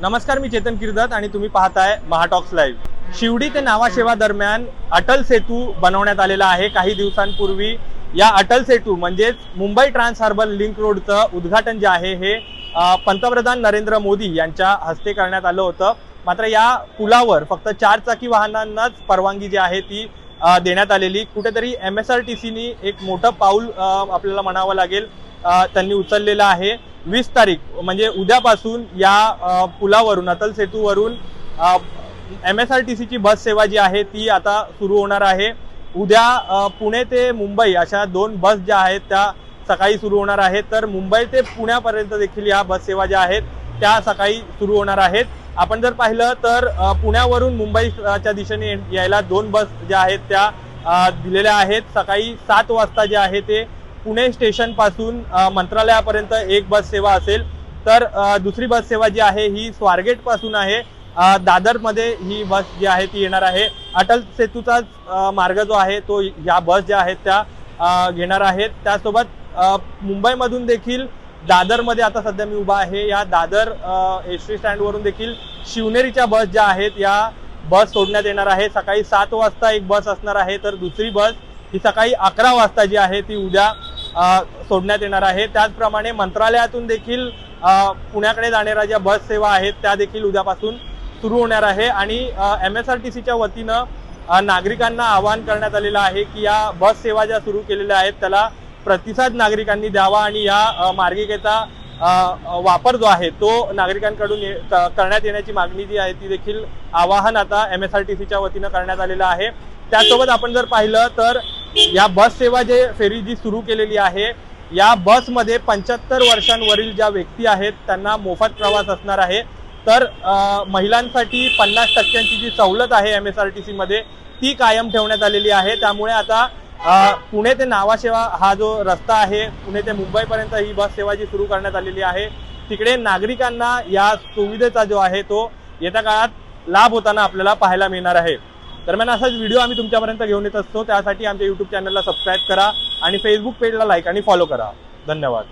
नमस्कार, मी चेतन किर्दत आणि तुम्ही पाहताय महाटॉक्स लाईव्ह। शिवडी ते नावाशेवा दरम्यान अटल सेतू बनवण्यात आलेला आहे। काही दिवसांपूर्वी या अटल सेतू म्हणजेच मुंबई ट्रान्स हार्बर लिंक रोडचं उद्घाटन जे आहे हे पंतप्रधान नरेंद्र मोदी यांच्या हस्ते करण्यात आलं होतं। मात्र या पुलावर फक्त 4 चाकी वाहनांनाच परवानगी जी आहे ती देण्यात आलेली। कुठेतरी MSRTCनी एक मोठं पाऊल आपल्याला म्हणावं लागेल त्यांनी उचललेलं आहे। 20 तारीख म्हणजे उद्यापासून या पुलावरून अटल सेतूवरून MSRTCची बस सेवा जी आहे ती आता सुरू होणार आहे। उद्या पुणे ते मुंबई अशा 2 बस ज्या आहेत त्या सकाळी सुरू होणार आहेत, तर मुंबई ते पुण्यापर्यंत देखील या बस सेवा ज्या आहेत त्या सकाळी सुरू होणार आहेत। आपण जर पाहिलं तर पुण्यावरून मुंबईच्या दिशेने यायला 2 बस ज्या आहेत त्या दिलेल्या आहेत। सकाळी 7 वाजता जे आहे ते पुणे स्टेशन पासून मंत्रालयापर्यंत एक बस सेवा असेल, तर दुसरी बस सेवा जी आहे ही स्वारगेट पासून आहे। दादर मध्ये ही बस जी आहे ती येणार आहे। अटल सेतूचा मार्ग जो आहे तो या बस ज्या आहेत त्या घेणार आहेत। त्यासोबत मुंबईमधून देखील दादर मध्ये आता सध्या मी उभा आहे, या दादर एसटी स्टँड वरून देखील शिवनेरीच्या बस ज्या आहेत या बस सोडण्यात येणार आहे। सकाळी 7 वाजता एक बस असणार आहे, तर दुसरी बस ही सकाळी 11 वाजता जी आहे ती उद्या सोडण्यात येणार आहे। त्याचप्रमाणे मंत्रालयातून देखील पुण्याकडे जाणाऱ्या ज्या बस सेवा आहेत त्या देखील उद्यापासून सुरू होणार आहे। आणि MSRTCच्या वतीनं नागरिकांना आवाहन करण्यात आलेलं आहे की या बस सेवा ज्या सुरू केलेल्या आहेत त्याला प्रतिसाद नागरिकांनी द्यावा आणि या मार्गिकेचा वापर जो आहे तो नागरिकांकडून करण्यात येण्याची मागणी जी आहे ती देखील आवाहन आता MSRTCच्या वतीनं करण्यात आलेलं आहे। त्यासोबत आपण जर पाहिलं तर या बस सेवा जे फेरी जी सुरू केलेली आहे या बसमध्ये 75 वर्षांवरील ज्या व्यक्ती आहेत त्यांना मोफत प्रवास असणार आहे। तर महिलांसाठी 50% जी सवलत आहे MSRTC मध्ये ती कायम ठेवण्यात आलेली आहे। त्यामुळे आता पुणे ते नावाशेवा हा जो रस्ता आहे, पुणे ते मुंबईपर्यंत ही बस सेवा जी सुरू करण्यात आलेली आहे तिकडे नागरिकांना या सुविधेचा जो आहे तो येत्या काळात लाभ होताना आपल्याला पाहायला मिळणार आहे। दरम्यान असाच व्हिडिओ आम्ही तुमच्यापर्यंत घेऊन येत असतो, त्यासाठी आमच्या YouTube चॅनलला सबस्क्राईब करा आणि Facebook पेजला लाईक आणि फॉलो करा। धन्यवाद।